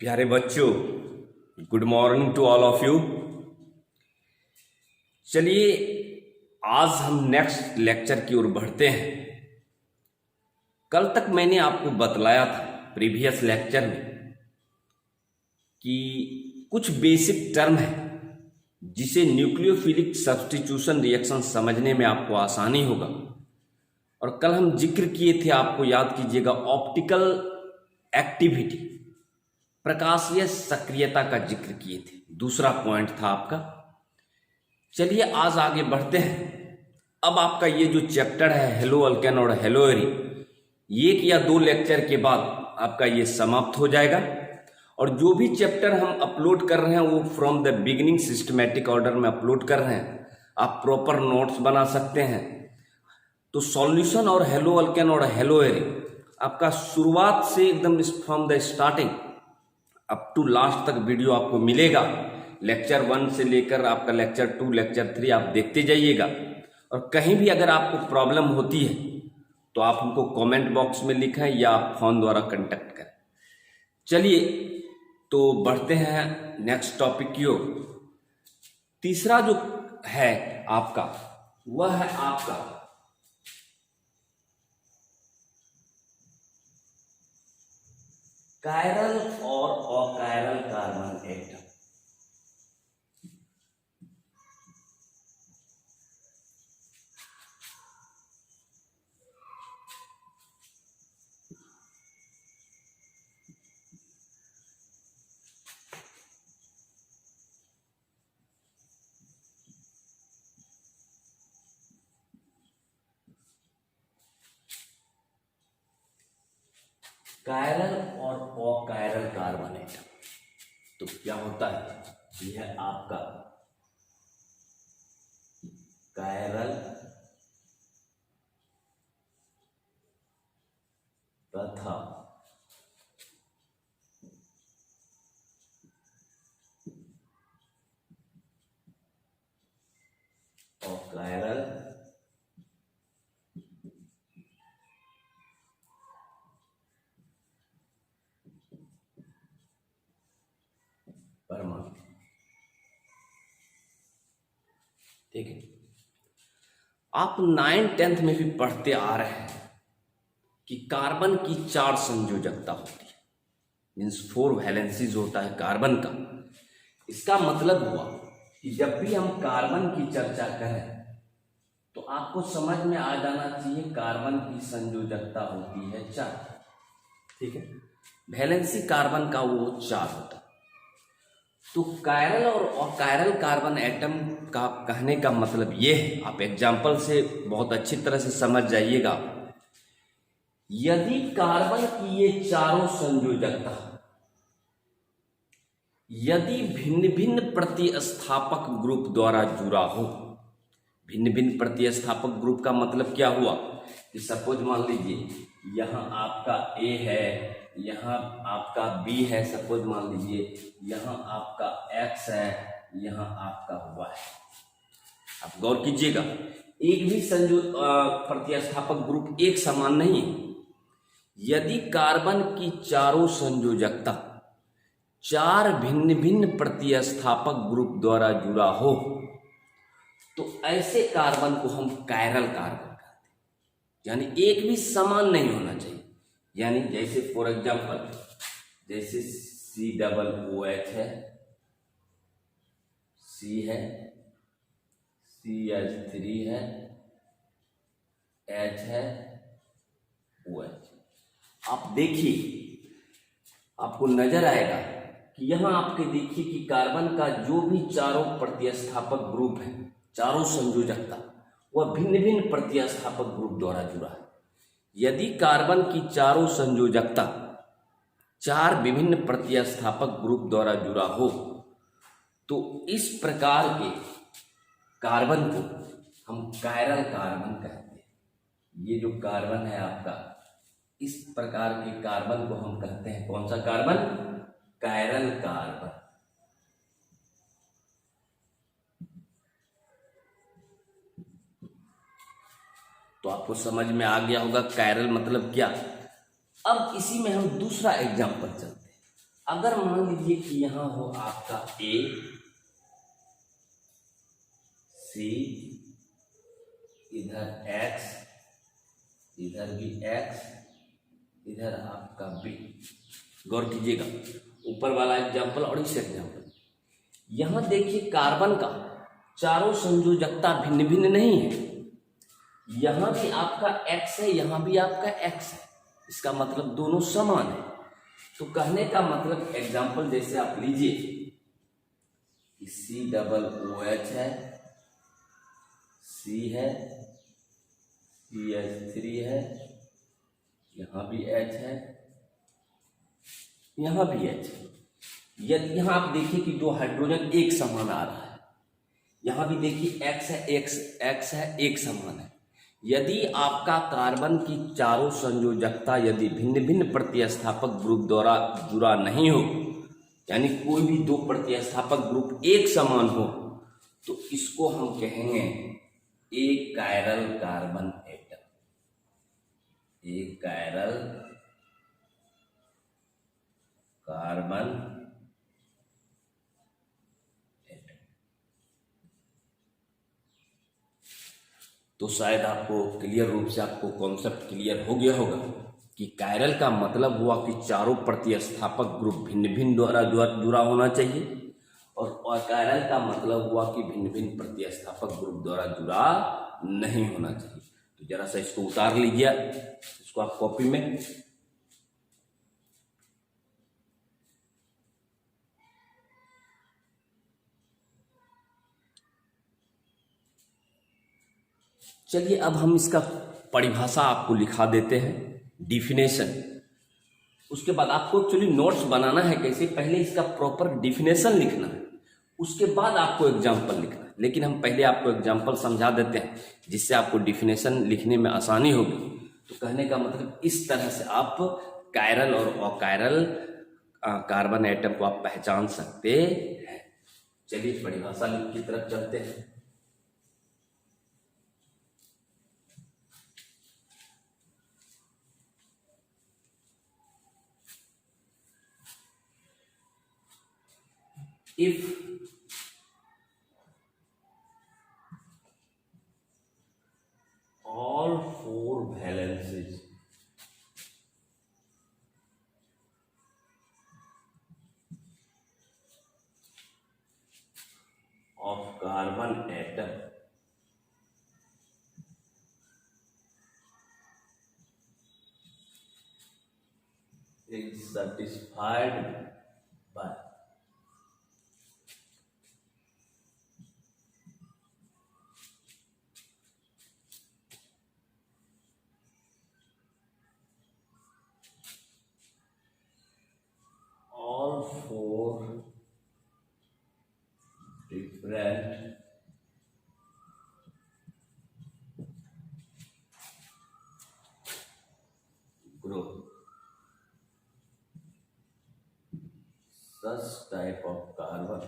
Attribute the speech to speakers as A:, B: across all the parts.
A: प्यारे बच्चों, good morning to all of you. चलिए आज हम नेक्स्ट लेक्चर की ओर बढ़ते हैं। कल तक मैंने आपको बतलाया था प्रीवियस लेक्चर में कि कुछ बेसिक टर्म है जिसे न्यूक्लियोफिलिक सब्स्टिट्यूशन रिएक्शन समझने में आपको आसानी होगा। और कल हम जिक्र किए थे, आपको याद कीजिएगा, ऑप्टिकल एक्टिविटी, प्रकाशीय सक्रियता का जिक्र किए थे। दूसरा पॉइंट था आपका। चलिए आज आगे बढ़ते हैं। अब आपका ये जो चैप्टर है हेलो अल्केन और हेलो एरी, एक या दो लेक्चर के बाद आपका ये समाप्त हो जाएगा। और जो भी चैप्टर हम अपलोड कर रहे हैं वो from the beginning systematic order में अपलोड कर रहे हैं। आप प्रॉपर नोट्स बना सकते हैं। तो सॉल्यूशन और हेलो अल्केन और हेलो एरी आपका शुरुआत से एकदम from the starting up to last तक वीडियो आपको मिलेगा। लेक्चर 1 से लेकर आपका लेक्चर 2, लेक्चर 3 आप देखते जाइएगा। और कहीं भी अगर आपको प्रॉब्लम होती है तो आप हमको कमेंट बॉक्स में लिखें या आप फोन द्वारा कांटेक्ट करें। चलिए तो बढ़ते हैं नेक्स्ट टॉपिक की ओर। तीसरा जो है आपका वह है आपका कायरल और अकायरल कार्बन एटम। कायरल और अकायरल कार्बन एटम तो क्या होता है? यह आपका कायरल तथा अकायरल परमाणु। ठीक है, आप 9th-10th में भी पढ़ते आ रहे हैं कि कार्बन की 4 संयोजकता होती है, मीन्स 4 वैलेंसीज होता है कार्बन का। इसका मतलब हुआ कि जब भी हम कार्बन की चर्चा करें तो आपको समझ में आ जाना चाहिए कार्बन की संयोजकता होती है 4। ठीक है, वैलेंसी कार्बन का वो 4 होता है। तो कायरल और अकायरल कार्बन एटम का कहने का मतलब ये है, आप एग्जाम्पल से बहुत अच्छी तरह से समझ जाइएगा। यदि कार्बन की ये चारों संयोजकता यदि भिन्न भिन्न प्रतिस्थापक ग्रुप द्वारा जुड़ा हो, भिन्न भिन्न प्रतिस्थापक ग्रुप का मतलब क्या हुआ कि सपोज मान लीजिए यहाँ आपका ए है, यहाँ आपका बी है, सपोज मान लीजिए यहाँ आपका एक्स है, यहाँ आपका वाई है। आप गौर कीजिएगा, एक भी प्रतिस्थापक ग्रुप एक समान नहीं है। यदि कार्बन की चारों संयोजकता 4 भिन्न भिन्न प्रतिस्थापक ग्रुप द्वारा जुड़ा हो तो ऐसे कार्बन को हम कायरल कार्बन कहते हैं। यानी एक भी समान नहीं होना चाहिए। यानी जैसे फॉर एग्जाम्पल जैसे COOH है, C है, CH3 है, H है, OH। आप देखिए, आपको नजर आएगा कि यहां आपके देखिए कि कार्बन का जो भी चारों प्रतिस्थापक ग्रुप है, चारों संयोजकता, वह भिन्न भिन्न प्रतिस्थापक ग्रुप द्वारा जुड़ा है। यदि कार्बन की चारों संयोजकता 4 विभिन्न प्रतिस्थापक ग्रुप द्वारा जुड़ा हो तो इस प्रकार के कार्बन को हम कायरल कार्बन कहते हैं। ये जो कार्बन है आपका, इस प्रकार के कार्बन को हम कहते हैं कौन सा कार्बन? Chiral carbon. तो आपको समझ में आ गया होगा कायरल मतलब क्या। अब इसी में हम दूसरा एग्जाम्पल चलते हैं। अगर मान लीजिए कि यहां हो आपका ए, सी, इधर एक्स, इधर भी एक्स, इधर आपका बी। गौर कीजिएगा ऊपर वाला एग्जाम्पल और इस एग्जाम्पल। यहां देखिए कार्बन का चारों संयोजकता भिन्न भिन्न नहीं है। यहां भी आपका एक्स है, यहां भी आपका एक्स है, इसका मतलब दोनों समान है। तो कहने का मतलब एग्जाम्पल जैसे आप लीजिए, COOH है, C है, CH3 है, यहां भी H है, यहां भी H है। यदि यहां आप देखिए कि दो हाइड्रोजन एक समान आ रहा है, यहां भी देखिए X है, X है, एक समान है। यदि आपका कार्बन की चारों संयोजकता यदि भिन्न भिन्न प्रतिस्थापक ग्रुप द्वारा जुड़ा नहीं हो, यानी कोई भी दो प्रतिस्थापक ग्रुप एक समान हो, तो इसको हम कहेंगे एक कायरल कार्बन एटम। एक कायरल कार्बन एटम। तो शायद आपको क्लियर रूप से आपको कॉन्सेप्ट क्लियर हो गया होगा कि कायरल का मतलब हुआ कि चारों प्रतिस्थापक ग्रुप भिन्न भिन्न द्वारा जुड़ा होना चाहिए, और अकायरल का मतलब हुआ कि भिन्न भिन्न प्रतिस्थापक ग्रुप द्वारा जुड़ा नहीं होना चाहिए। तो जरा सा इसको उतार लीजिए, इसको आप कॉपी में। चलिए अब हम इसका परिभाषा आपको लिखा देते हैं, डिफिनेशन। उसके बाद आपको एक्चुअली नोट्स बनाना है कैसे, पहले इसका प्रॉपर डिफिनेशन लिखना है, उसके बाद आपको एग्जाम्पल लिखना है। लेकिन हम पहले आपको एग्जाम्पल समझा देते हैं जिससे आपको डिफिनेशन लिखने में आसानी होगी। तो कहने का मतलब इस तरह से आप कायरल और अकायरल कार्बन एटम को आप पहचान सकते हैं। चलिए परिभाषा की तरफ चलते हैं। If all four valencies of carbon atom is satisfied by all four different group, such type of carbon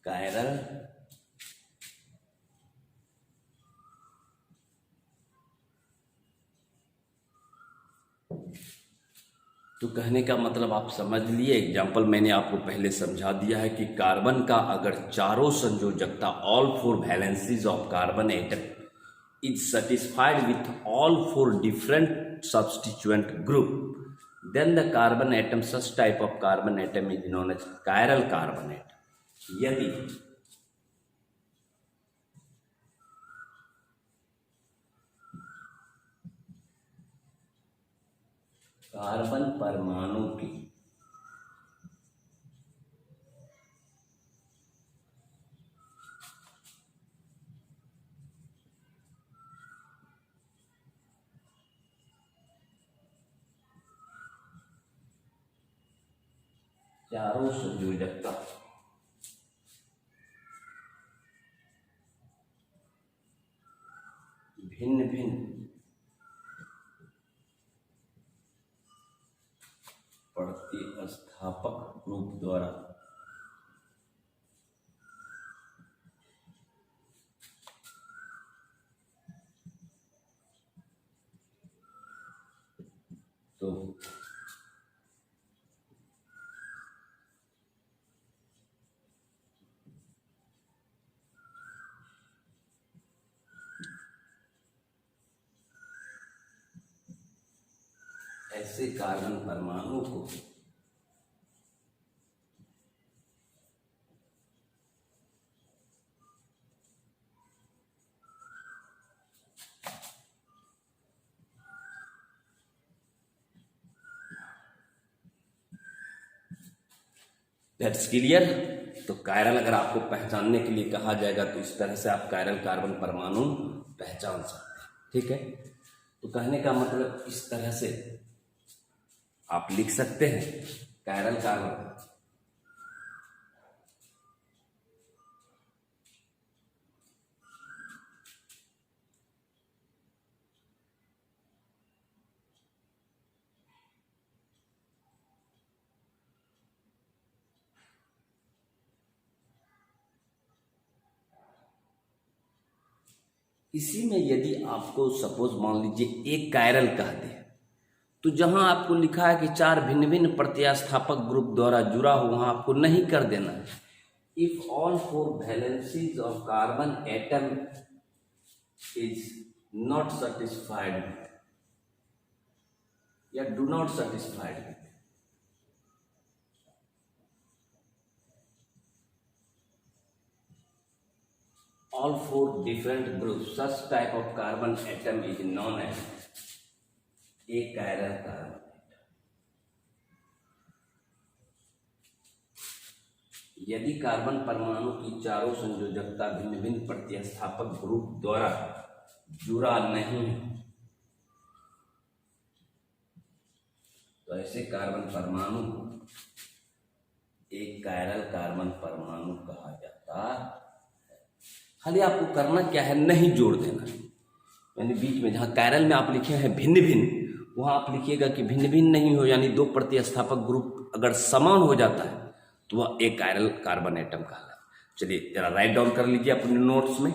A: chiral तो कहने का मतलब आप समझ लिए। एग्जाम्पल मैंने आपको पहले समझा दिया है कि कार्बन का अगर चारों संयोजकता all four valencies of carbon atom is satisfied with all four different substituent group, then the carbon atom such type of carbon atom is known as chiral carbon atom. यदि कार्बन परमाणु की चारों संयोजकता भिन्न भिन्न प्रतिस्थापक ग्रुप द्वारा तो ऐसे carbon परमाणु को दैट्स क्लियर। तो कायरल अगर आपको पहचानने के लिए कहा जाएगा तो इस तरह से आप कायरल कार्बन परमाणु पहचान सकते हैं। ठीक है, तो कहने का मतलब इस तरह से आप लिख सकते हैं कायरल कार्बन इसी में यदि आपको सपोज मान लीजिए एक कायरल कहते हैं तो जहां आपको लिखा है कि 4 भिन्न भिन्न प्रतिस्थापक ग्रुप द्वारा जुड़ा हो वहां आपको नहीं कर देना है। If all 4 valencies of carbon atom is not satisfied या do not satisfied all 4 different groups, such type of carbon atom is known as achiral carbon atom। यदि कार्बन परमाणु की चारों संयोजकता भिन्न भिन्न प्रतिस्थापक ग्रुप द्वारा जुड़ा नहीं है तो ऐसे कार्बन परमाणु एक कायरल कार्बन परमाणु कहा जाता है। खाली आपको करना क्या है, नहीं जोड़ देना। यानी बीच में जहां कायरल में आप लिखे हैं भिन्न भिन्न वहां आप लिखिएगा कि भिन्न भिन्न नहीं हो, यानी 2 प्रतिस्थापक ग्रुप अगर समान हो जाता है तो वह एक कायरल कार्बन एटम कहलाता है। चलिए जरा राइट डाउन कर लीजिए अपने नोट्स में।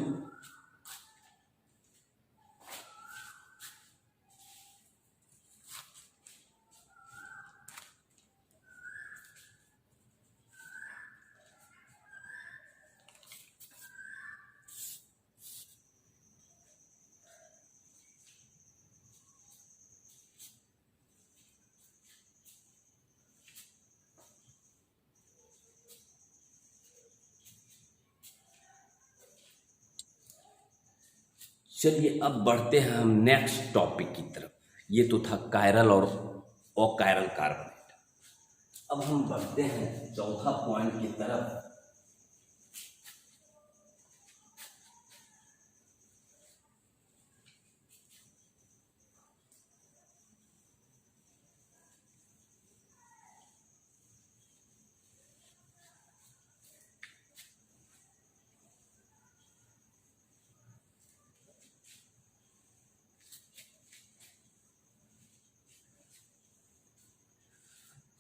A: चलिए अब बढ़ते हैं हम नेक्स्ट टॉपिक की तरफ। ये तो था कायरल और अकायरल कार्बन एटम। अब हम बढ़ते हैं चौथा पॉइंट की तरफ।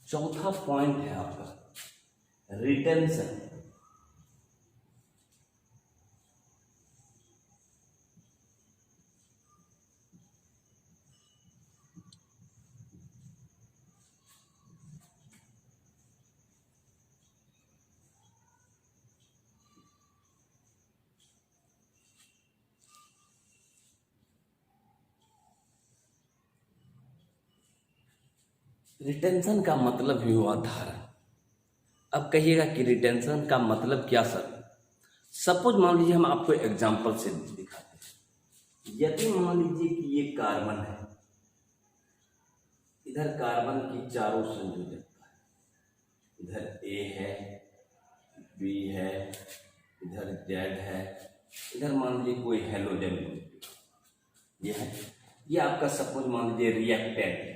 A: चौथा पॉइंट है आपका रिटेंशन। रिटेंशन का मतलब ही हुआ धारण। अब कहिएगा कि रिटेंशन का मतलब क्या सर? सपोज मान लीजिए हम आपको एग्जांपल से दिखाते हैं। यदि मान लीजिए कि ये कार्बन है, इधर कार्बन की चारों संयोजकता है, इधर ए है, बी है, इधर जेड है, इधर मान लीजिए कोई हेलोजन ये है। ये आपका सपोज मान लीजिए रिएक्टेंट है।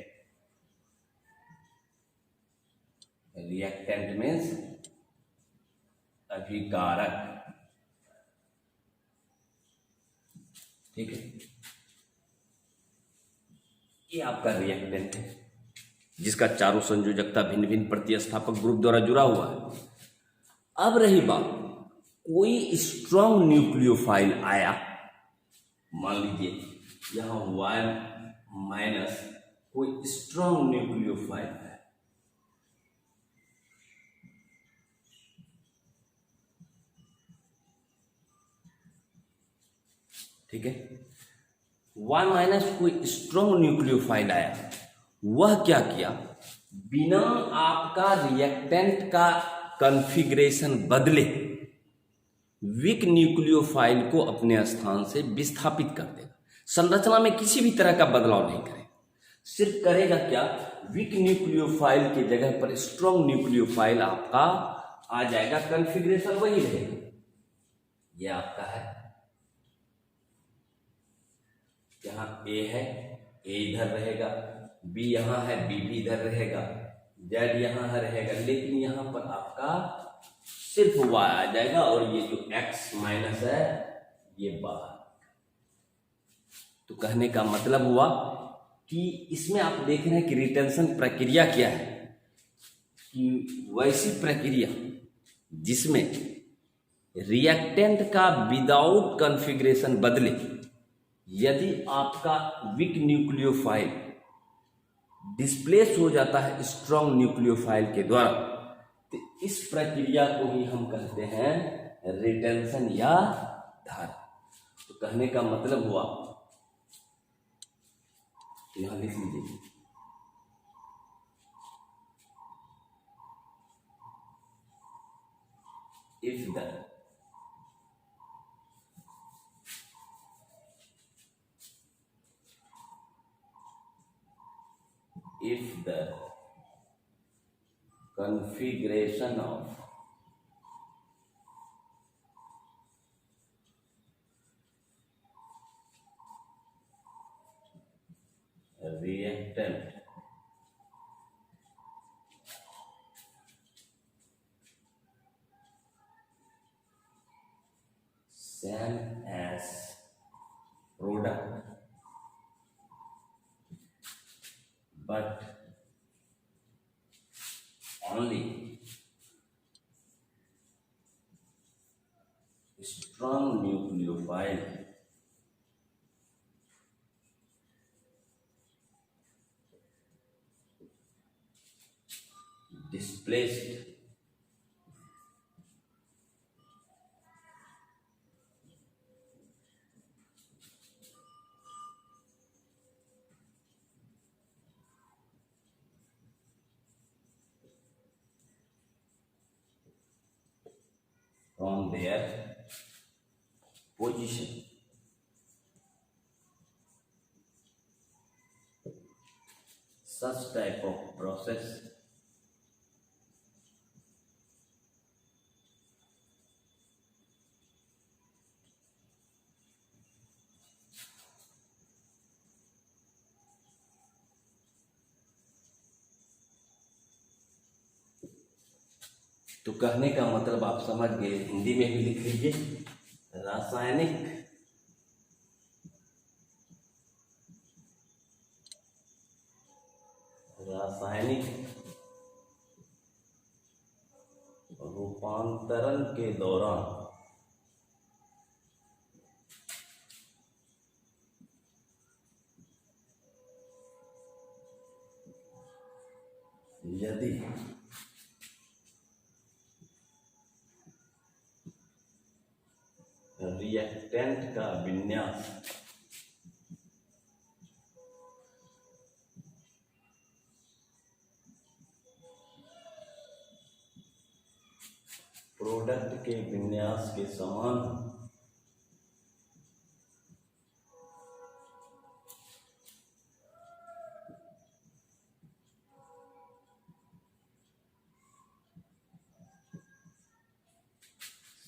A: रिएक्टेंट मीन्स अभिकारक, ठीक है। ये आपका रिएक्टेंट है। जिसका चारों संयोजकता भिन्न भिन्न प्रतिस्थापक ग्रुप द्वारा जुड़ा हुआ है। अब रही बात, कोई स्ट्रॉन्ग न्यूक्लियोफाइल आया, मान लीजिए यहां Y- कोई स्ट्रॉन्ग न्यूक्लियोफाइल है, ठीक है। Y- कोई स्ट्रॉन्ग न्यूक्लियोफाइल आया, वह क्या किया, बिना आपका रिएक्टेंट का कॉन्फ़िगरेशन बदले वीक न्यूक्लियोफाइल को अपने स्थान से विस्थापित कर देगा। संरचना में किसी भी तरह का बदलाव नहीं करेगा, सिर्फ करेगा क्या, वीक न्यूक्लियोफाइल की जगह पर स्ट्रॉन्ग न्यूक्लियोफाइल आपका आ जाएगा, कॉन्फ़िगरेशन वही रहेगा। ये आपका है, यहाँ ए है, ए इधर रहेगा, बी यहाँ है, बी भी इधर रहेगा, जेड यहाँ रहेगा, लेकिन यहाँ पर आपका सिर्फ y आ जाएगा और ये जो x माइनस है ये बाहर। तो कहने का मतलब हुआ कि इसमें आप देख रहे हैं कि रिटेंशन प्रक्रिया क्या है, कि वैसी प्रक्रिया जिसमें रिएक्टेंट का विदाउट कॉन्फ़िगरेशन बदले, यदि आपका वीक न्यूक्लियोफाइल डिस्प्लेस हो जाता है स्ट्रॉन्ग न्यूक्लियोफाइल के द्वारा, तो इस प्रक्रिया को ही हम कहते हैं रिटेंशन या धारण। तो कहने का मतलब हुआ, यहां लिख लीजिए, if the configuration of reactant same as product but only strong nucleophile displaced from their position. Such type of process तो कहने का मतलब आप समझ गए, हिंदी में भी लिख लीजिए, रासायनिक रूपांतरण के दौरान यदि रिएक्टेंट का विन्यास प्रोडक्ट के विन्यास के समान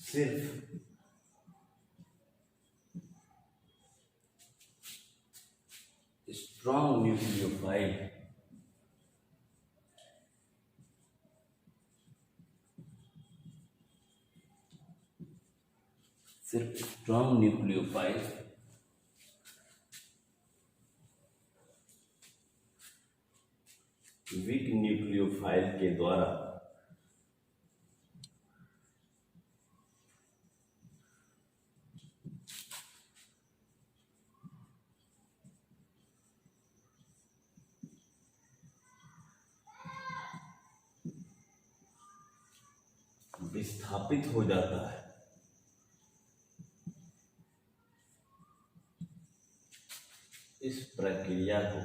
A: सिर्फ स्ट्रॉन्ग न्यूक्लियोफाइल न्यूक्लियोफाइल के द्वारा विस्थापित हो जाता है। इस प्रक्रिया को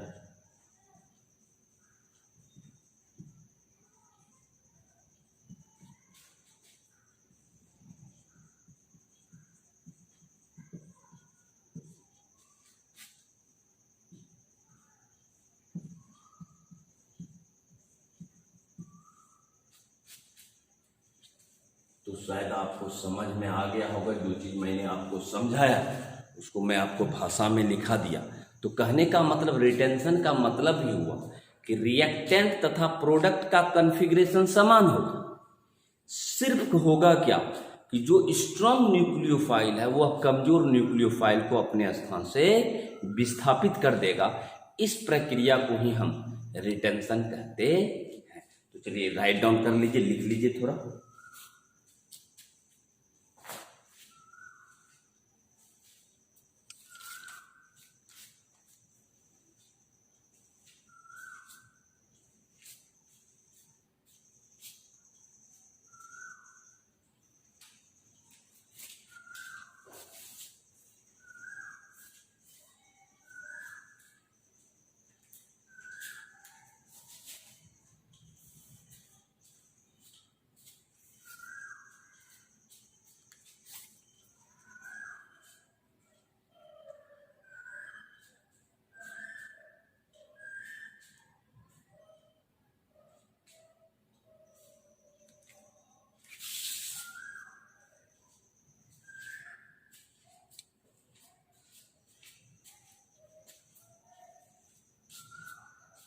A: तो शायद आपको समझ में आ गया होगा। जो चीज मैंने आपको समझाया उसको मैं आपको भाषा में लिखा दिया। तो कहने का मतलब, रिटेंशन का मतलब ही हुआ कि रिएक्टेंट तथा प्रोडक्ट का कॉन्फ़िगरेशन समान होगा। सिर्फ होगा क्या कि जो स्ट्रॉन्ग न्यूक्लियोफाइल है वह कमजोर न्यूक्लियोफाइल को अपने स्थान से विस्थापित कर देगा। इस प्रक्रिया को ही हम रिटेंशन कहते हैं। तो चलिए राइट डाउन कर लीजिए, लिख लीजिए थोड़ा।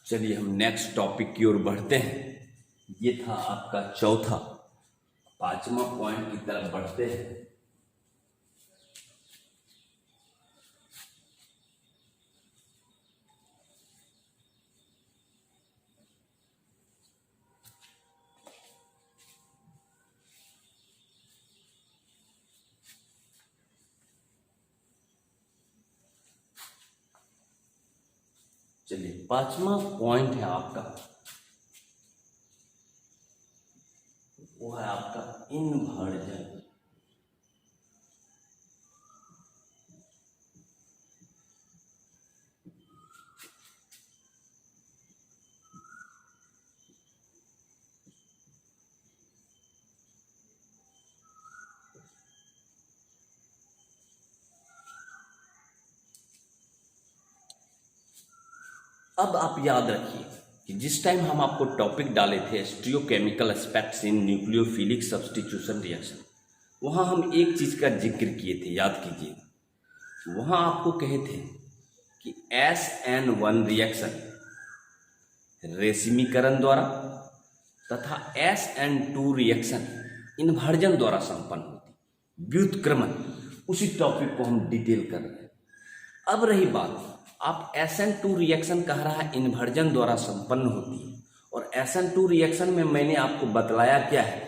A: चलिए हम नेक्स्ट टॉपिक की ओर बढ़ते हैं। ये था आपका चौथा। पांचवा पॉइंट की तरफ बढ़ते हैं। चलिए पांचवा पॉइंट है आपका, वो है आपका इन्वर्जन। अब आप याद रखिए कि जिस टाइम हम आपको टॉपिक डाले थे stereochemical aspects in nucleophilic substitution reaction, वहाँ हम एक चीज़ का जिक्र किए थे, याद कीजिए। वहाँ आपको कहे थे कि SN1 रिएक्शन रेसिमीकरण द्वारा तथा SN2 रिएक्शन इन्वर्जन द्वारा संपन्न होती, व्युत्क्रमण। उसी टॉपिक को हम डिटेल कर रहे हैं। अब रही बात, आप SN2 रिएक्शन कह रहा है इन्वर्जन द्वारा संपन्न होती है, और SN2 रिएक्शन में मैंने आपको बतलाया क्या है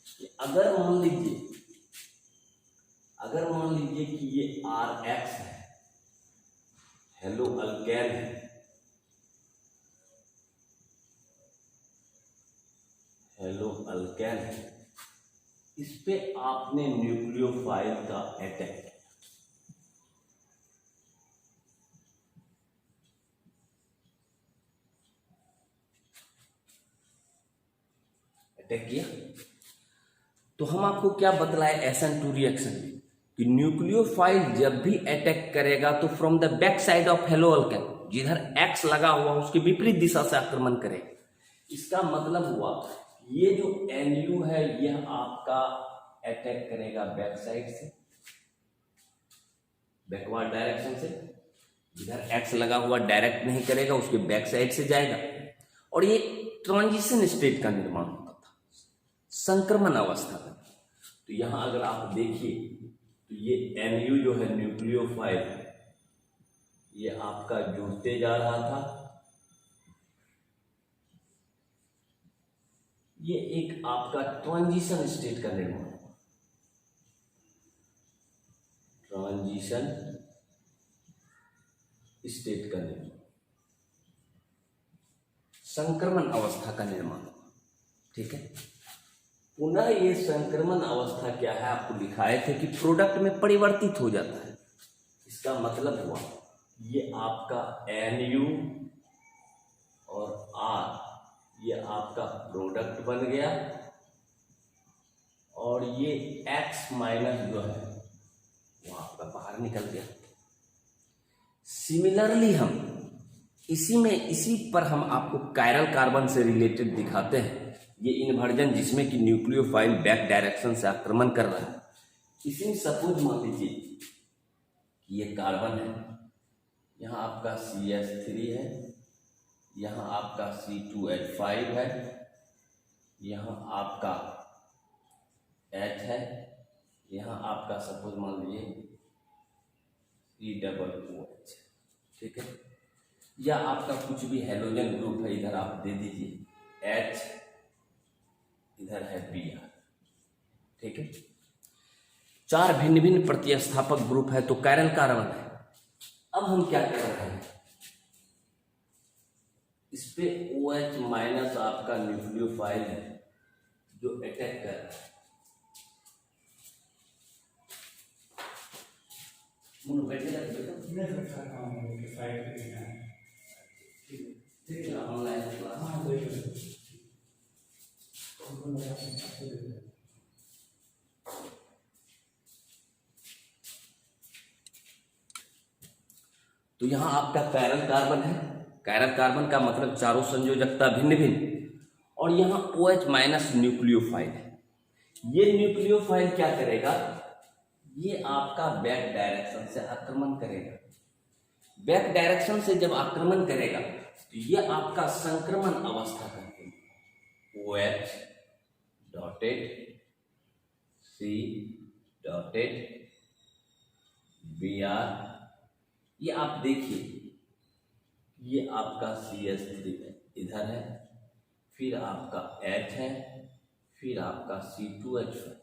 A: कि अगर मान लीजिए कि ये RH है, हेलो अल्केन है, हेलो अल्केन है, इस पे आपने न्यूक्लियोफाइल का अटैक किया, तो हम आपको क्या बतलाए SN2 रिएक्शन में कि न्यूक्लियोफाइल जब भी अटैक करेगा तो from the back side of hello alkane, जिधर X लगा हुआ उसकी विपरीत दिशा से आक्रमण करेगा। इसका मतलब हुआ ये जो NU है यह आपका अटैक करेगा बैक साइड से, बैकवर्ड डायरेक्शन से। जिधर X लगा हुआ डायरेक्ट नहीं करेगा, उसके बैक साइड से जाएगा, और ये ट्रांजिशन स्टेट का निर्माण होता था, संक्रमण अवस्था में। तो यहां अगर आप देखिए तो ये NU जो है न्यूक्लियोफाइल, ये आपका जुड़ते जा रहा था, ये एक आपका ट्रांजिशन स्टेट का निर्माण, ट्रांजिशन स्टेट का निर्माण, संक्रमण अवस्था का निर्माण। ठीक है, पुनः ये संक्रमण अवस्था क्या है, आपको दिखाए थे कि प्रोडक्ट में परिवर्तित हो जाता है। इसका मतलब हुआ ये आपका NU और R ये आपका प्रोडक्ट बन गया और ये X माइनस जो है वो आपका बाहर निकल गया। सिमिलरली हम इसी पर हम आपको कायरल कार्बन से रिलेटेड दिखाते हैं। ये इन्वर्जन जिसमें कि न्यूक्लियोफाइल बैक डायरेक्शन से आक्रमण कर रहा है, इसी सपोज मान लीजिए कि ये कार्बन है, यहाँ आपका CH3 है, यहाँ आपका C2H5 है, यहाँ आपका H है, यहाँ आपका सपोज मान लीजिए COOH। ठीक है, या आपका कुछ भी हेलोजन ग्रुप है, इधर आप दे दीजिए H, इधर है Br। ठीक है, चार भिन्न भिन्न प्रतिस्थापक ग्रुप है तो कायरल कार्बन है। अब हम क्या कर रहे हैं, इस पे OH माइनस आपका न्यूक्लियोफाइल है जो अटैक कर रहा है। तो यहाँ आपका कायरल कार्बन है, कायरल कार्बन का मतलब चारों संयोजकता भिन्न भिन्न, और यहाँ OH माइनस न्यूक्लियोफाइल है। ये न्यूक्लियोफाइल क्या करेगा, ये आपका बैक डायरेक्शन से आक्रमण करेगा। बैक डायरेक्शन से जब आक्रमण करेगा तो ये आपका संक्रमण अवस्था करते हैं। OH dotted C dotted Br, ये आप देखिए ये आपका CH3 इधर है, फिर आपका H है, फिर आपका C2H5।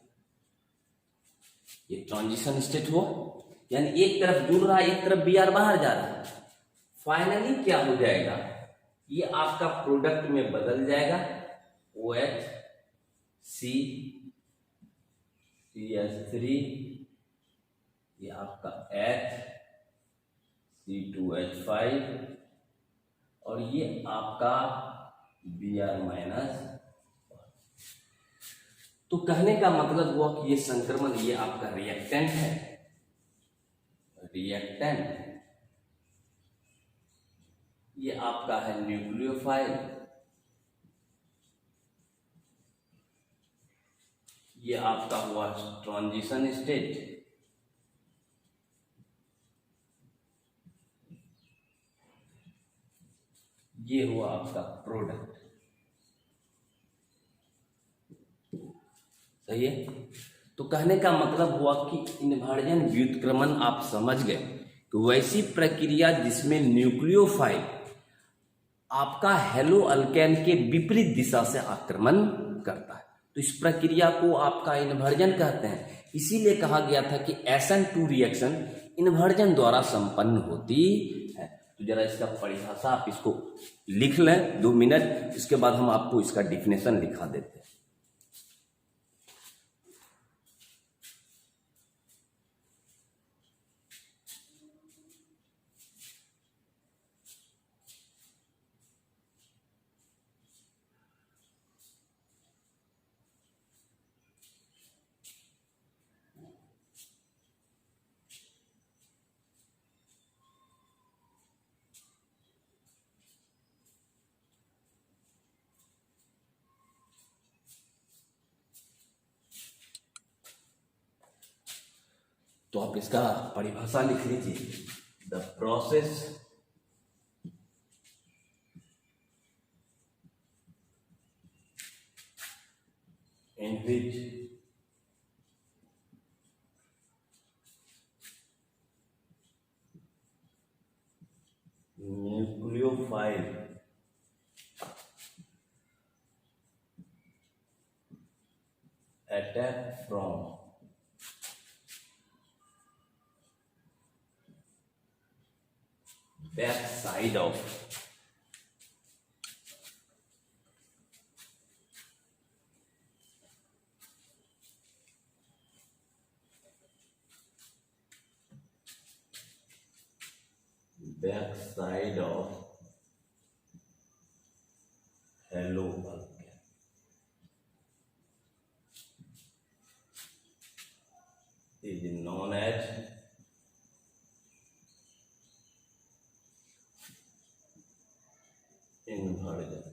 A: ये ट्रांजिशन स्टेट हुआ, यानी एक तरफ जुड़ रहा है, एक तरफ Br बाहर जा रहा है। फाइनली क्या हो जाएगा, ये आपका प्रोडक्ट में बदल जाएगा, OH CH3, ये आपका H C2H5 और ये आपका Br माइनस। तो कहने का मतलब हुआ कि ये संक्रमण, ये आपका रिएक्टेंट है, रिएक्टेंट, ये आपका है न्यूक्लियोफाइल, ये आपका हुआ ट्रांजिशन स्टेट, ये हुआ आपका प्रोडक्ट। सही है, तो कहने का मतलब हुआ कि इन्वर्जन व्युत्क्रमण आप समझ गए कि वैसी प्रक्रिया जिसमें न्यूक्लियोफाइल आपका हेलो अल्केन के विपरीत दिशा से आक्रमण करता है, तो इस प्रक्रिया को आपका इन्वर्जन कहते हैं। इसीलिए कहा गया था कि SN2 रिएक्शन इन्वर्जन द्वारा संपन्न होती है। तो जरा इसका परिभाषा आप इसको लिख लें 2 मिनट, इसके बाद हम आपको इसका डिफिनेशन लिखा देते हैं। तो आप इसका परिभाषा लिख लीजिए, the process in which nucleophile attack from back side of hello again. Is known as inversion.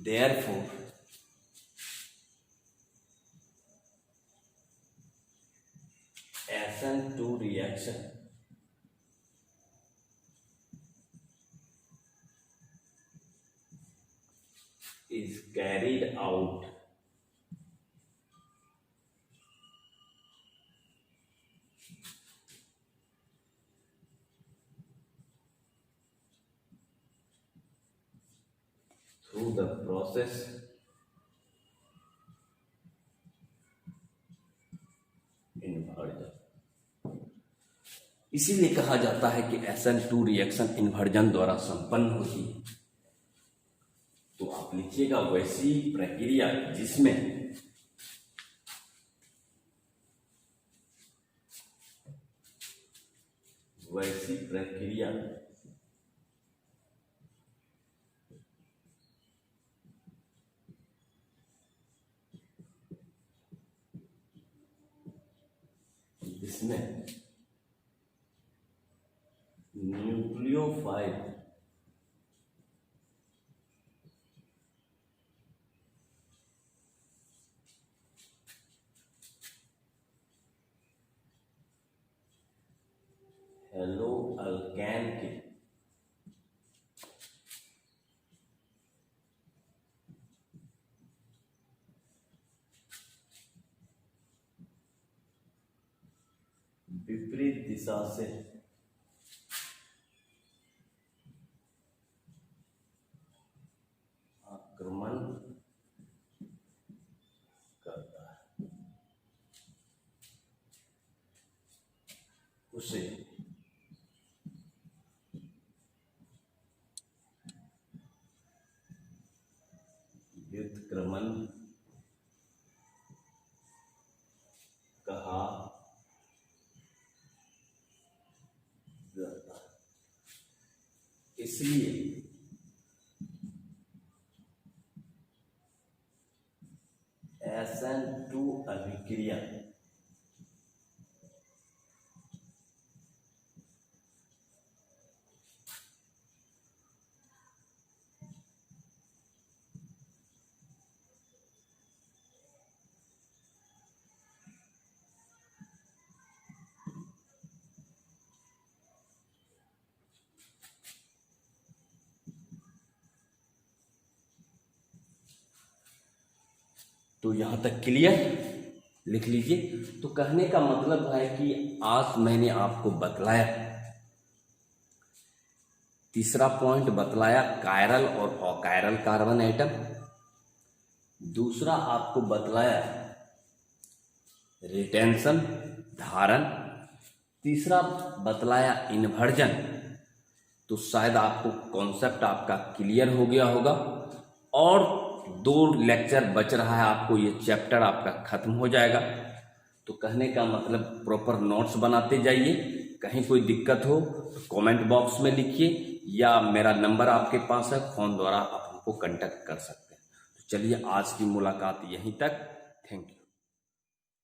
A: Therefore, SN2 reaction is carried out through the process inversion. इसीलिए कहा जाता है कि SN2 रिएक्शन इन्वर्जन द्वारा संपन्न होती है। तो आप लिखिएगा वैसी प्रक्रिया जिसमें जिसमें न्यूक्लियोफाइल हेलो अल्केन के विपरीत दिशा से आक्रमण करता है उसे व्युत्क्रमण कहा जाता है। इसलिए SN2 अभिक्रिया तो यहां तक क्लियर लिख लीजिए। तो कहने का मतलब है कि आज मैंने आपको बतलाया, तीसरा पॉइंट बतलाया कायरल और अकायरल कार्बन एटम, दूसरा आपको बतलाया रिटेंशन धारण, तीसरा बतलाया इन्वर्जन। तो शायद आपको कॉन्सेप्ट आपका क्लियर हो गया होगा। और 2 लेक्चर बच रहा है, आपको ये चैप्टर आपका खत्म हो जाएगा। तो कहने का मतलब प्रॉपर नोट्स बनाते जाइए। कहीं कोई दिक्कत हो तो कमेंट बॉक्स में लिखिए, या मेरा नंबर आपके पास है, फ़ोन द्वारा आप हमको कांटेक्ट कर सकते हैं। तो चलिए आज की मुलाकात यहीं तक। Thank you.